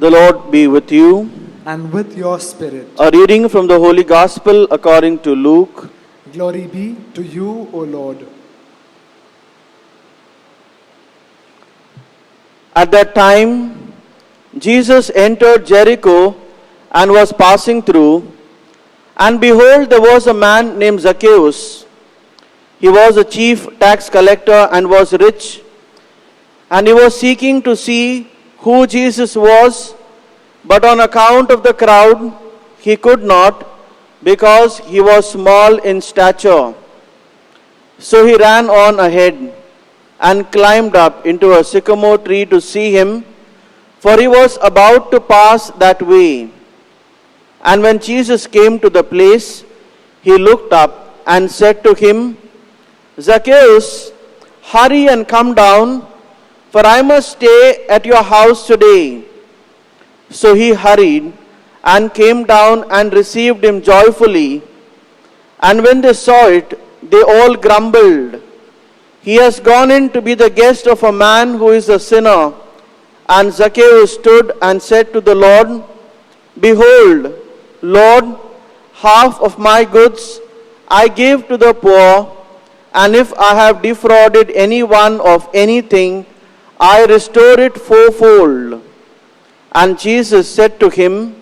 The Lord be with you. And with your spirit. A reading from the Holy Gospel according to Luke. Glory be to you, O Lord. At that time, Jesus entered Jericho and was passing through. And behold, there was a man named Zacchaeus. He was a chief tax collector and was rich. And he was seeking to see who Jesus was, but on account of the crowd, he could not, because he was small in stature. So he ran on ahead and climbed up into a sycamore tree to see him, for he was about to pass that way. And when Jesus came to the place, he looked up and said to him, Zacchaeus, hurry and come down, for I must stay at your house today. So he hurried and came down and received him joyfully. And when they saw it, they all grumbled. He has gone in to be the guest of a man who is a sinner. And Zacchaeus stood and said to the Lord, Behold, Lord, half of my goods I give to the poor, and if I have defrauded anyone of anything, I restore it fourfold. And Jesus said to him,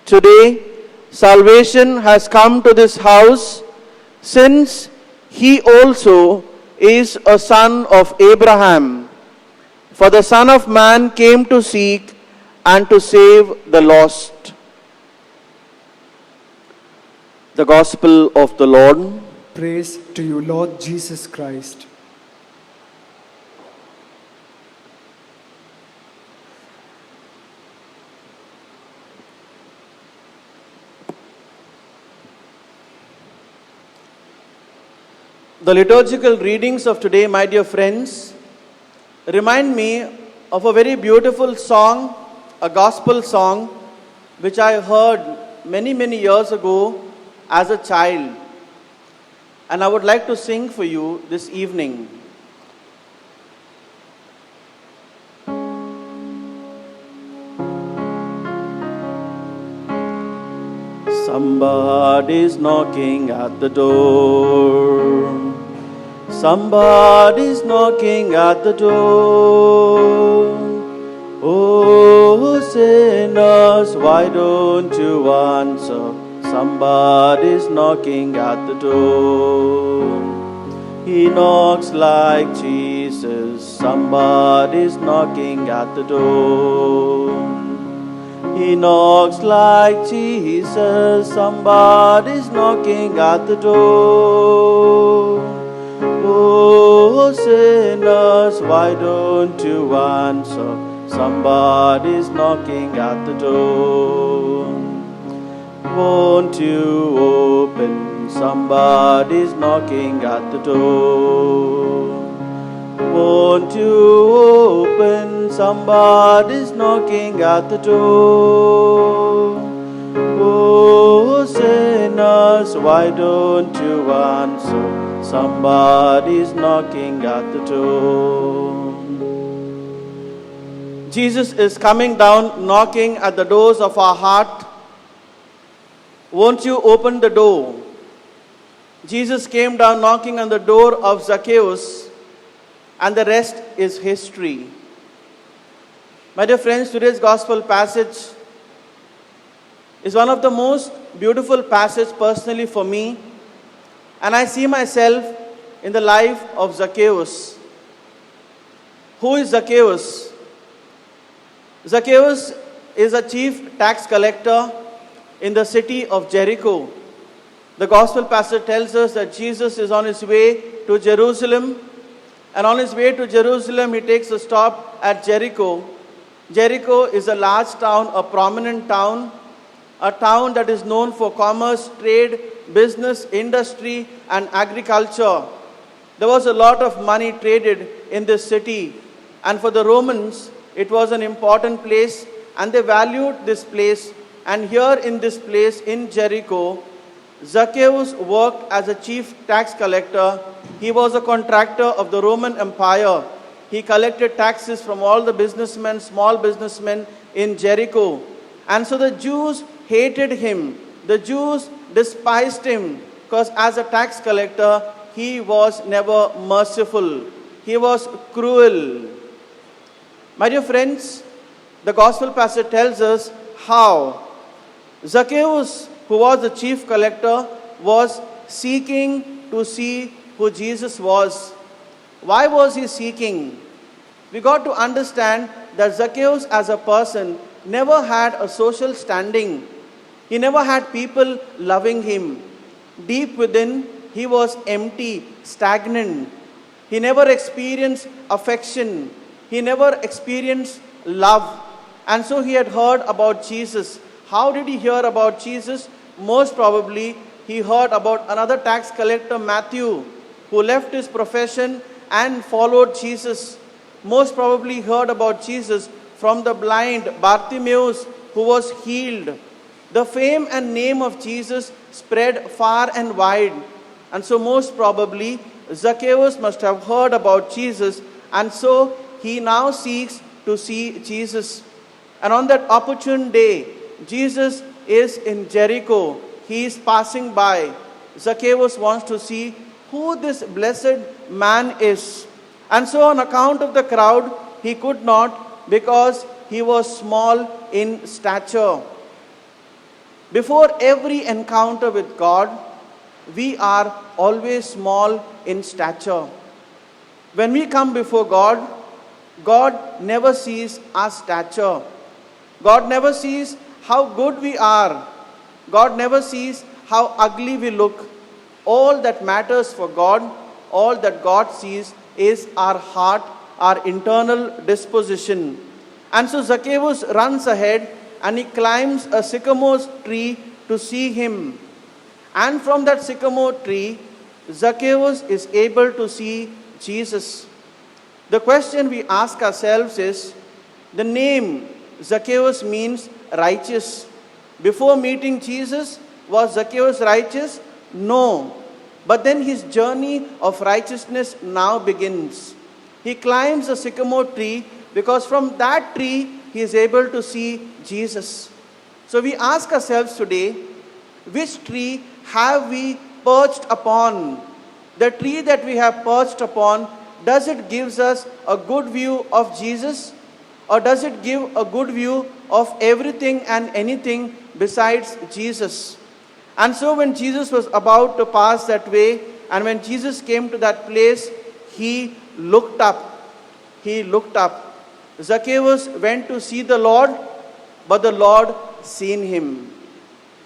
Today salvation has come to this house, since he also is a son of Abraham. For the Son of Man came to seek and to save the lost. The Gospel of the Lord. Praise to you, Lord Jesus Christ. The liturgical readings of today, my dear friends, remind me of a very beautiful song, a gospel song, which I heard many years ago as a child. And I would like to sing for you this evening. Somebody's knocking at the door. Somebody's knocking at the door. Oh, sinners, why don't you answer? Somebody's knocking at the door. He knocks like Jesus. Somebody's knocking at the door. He knocks like Jesus. Somebody's knocking at the door. Oh, sinners, why don't you answer? Somebody's knocking at the door. Won't you open? Somebody's knocking at the door. Won't you open? Somebody's knocking at the door. Oh, sinners, why don't you answer? Somebody's knocking at the door. Jesus is coming down, knocking at the doors of our heart. Won't you open the door? Jesus came down knocking on the door of Zacchaeus, and the rest is history. My dear friends, today's gospel passage is one of the most beautiful passages personally for me, and I see myself in the life of Zacchaeus. Who is Zacchaeus? Zacchaeus is a chief tax collector in the city of Jericho. The gospel passage tells us that Jesus is on his way to Jerusalem, and on his way to Jerusalem he takes a stop at Jericho. Jericho is a large town, a prominent town, a town that is known for commerce, trade, business, industry, and agriculture. There was a lot of money traded in this city, and for the Romans, it was an important place, and they valued this place. And here in this place, in Jericho, Zacchaeus worked as a chief tax collector. He was a contractor of the Roman Empire. he collected taxes from all the businessmen, small businessmen in Jericho. And so the Jews hated him. The Jews despised him because as a tax collector, he was never merciful. He was cruel. My dear friends, the gospel passage tells us how Zacchaeus, who was the chief collector, was seeking to see who Jesus was. Why was he seeking? We got to understand that Zacchaeus as a person never had a social standing. He never had people loving him. Deep within, he was empty, stagnant. He never experienced affection. He never experienced love. And so he had heard about Jesus. How did he hear about Jesus? Most probably, he heard about another tax collector, Matthew, who left his profession and followed Jesus. Most probably heard about Jesus from the blind Bartimaeus, who was healed. The fame and name of Jesus spread far and wide. And so most probably, Zacchaeus must have heard about Jesus, and so he now seeks to see Jesus. And on that opportune day, Jesus is in Jericho. He is passing by. Zacchaeus wants to see who this blessed man is. And so on account of the crowd, he could not because he was small in stature. Before every encounter with God, we are always small in stature. When we come before God, God never sees our stature. God never sees how good we are. God never sees how ugly we look. All that matters for God, all that God sees is our heart, our internal disposition. And so Zacchaeus runs ahead and he climbs a sycamore tree to see him. And from that sycamore tree, Zacchaeus is able to see Jesus. The question we ask ourselves is, the name Zacchaeus means righteous. Before meeting Jesus, was Zacchaeus righteous? No. But then his journey of righteousness now begins. He climbs a sycamore tree because from that tree he is able to see Jesus. So we ask ourselves today, which tree have we perched upon? The tree that we have perched upon, does it give us a good view of Jesus? Or does it give a good view of everything and anything besides Jesus? And so when Jesus was about to pass that way, and when Jesus came to that place, he looked up. He looked up. Zacchaeus went to see the Lord, but the Lord seen him.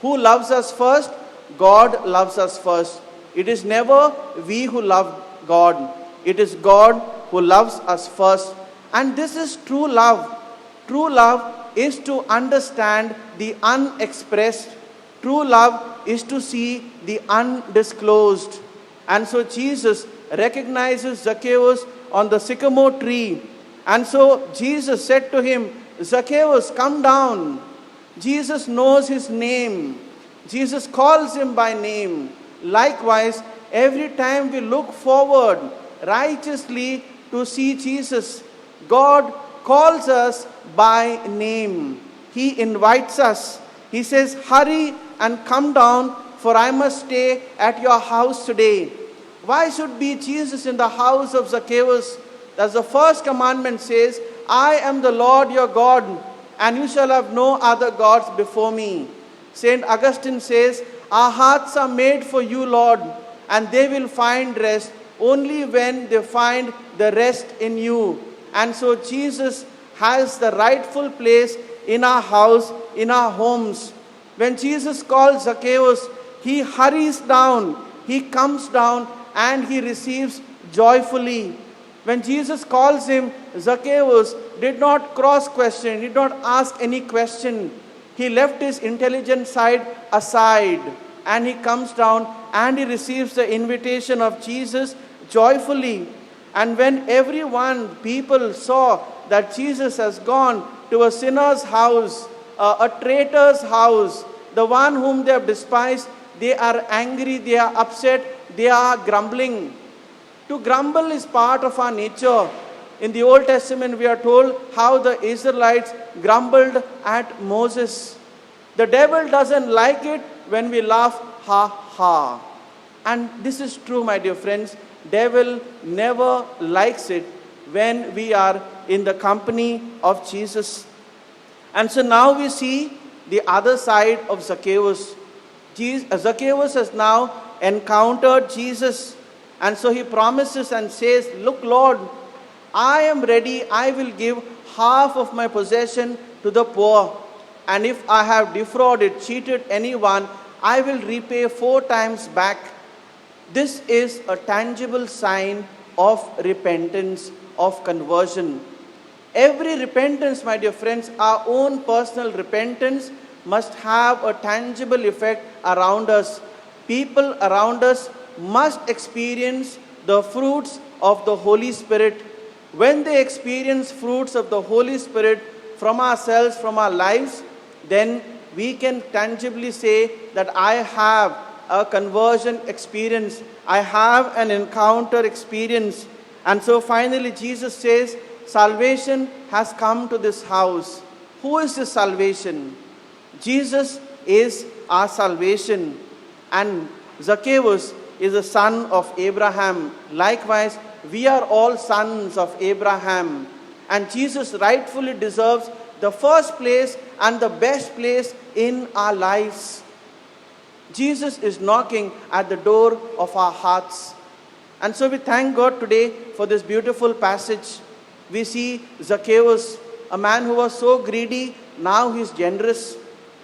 Who loves us first? God loves us first. It is never we who love God. It is God who loves us first. And this is true love. True love is to understand the unexpressed. True love is to see the undisclosed. And so Jesus recognizes Zacchaeus on the sycamore tree. And so Jesus said to him, Zacchaeus, come down. Jesus knows his name. Jesus calls him by name. Likewise, every time we look forward righteously to see Jesus, God calls us by name. He invites us. He says, hurry and come down, for I must stay at your house today. Why should be Jesus in the house of Zacchaeus? As the first commandment says, I am the Lord your God, and you shall have no other gods before me. Saint Augustine says, our hearts are made for you, Lord, and they will find rest only when they find the rest in you. And so Jesus has the rightful place in our house, in our homes. When Jesus calls Zacchaeus, he hurries down, he comes down, and he receives joyfully. When Jesus calls him, Zacchaeus did not cross-question, did not ask any question. He left his intelligent side aside, and he comes down and he receives the invitation of Jesus joyfully. And when people saw that Jesus has gone to a sinner's house, a traitor's house, the one whom they have despised, they are angry, they are upset, they are grumbling. To grumble is part of our nature. In the Old Testament, we are told how the Israelites grumbled at Moses. The devil doesn't like it when we laugh, ha ha. And this is true, my dear friends. Devil never likes it when we are in the company of Jesus. And so now we see the other side of Zacchaeus. Zacchaeus has now encountered Jesus. And so he promises and says, look, Lord, I am ready. I will give half of my possession to the poor. And if I have defrauded, cheated anyone, I will repay 4 times back. This is a tangible sign of repentance, of conversion. Every repentance, my dear friends, our own personal repentance must have a tangible effect around us. People around us must experience the fruits of the Holy Spirit. When they experience fruits of the Holy Spirit from ourselves, from our lives, then we can tangibly say that I have a conversion experience. I have an encounter experience. And so finally Jesus says, salvation has come to this house. Who is this salvation? Jesus is our salvation. And Zacchaeus is a son of Abraham. Likewise, we are all sons of Abraham. And Jesus rightfully deserves the first place and the best place in our lives. Jesus is knocking at the door of our hearts. And so we thank God today for this beautiful passage. We see Zacchaeus, a man who was so greedy, now he is generous.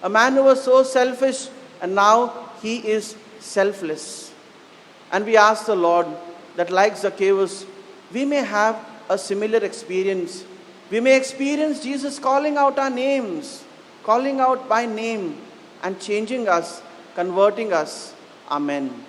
A man who was so selfish, and now he is selfless. And we ask the Lord that like Zacchaeus, we may have a similar experience. We may experience Jesus calling out our names, calling out by name, and changing us, converting us. Amen.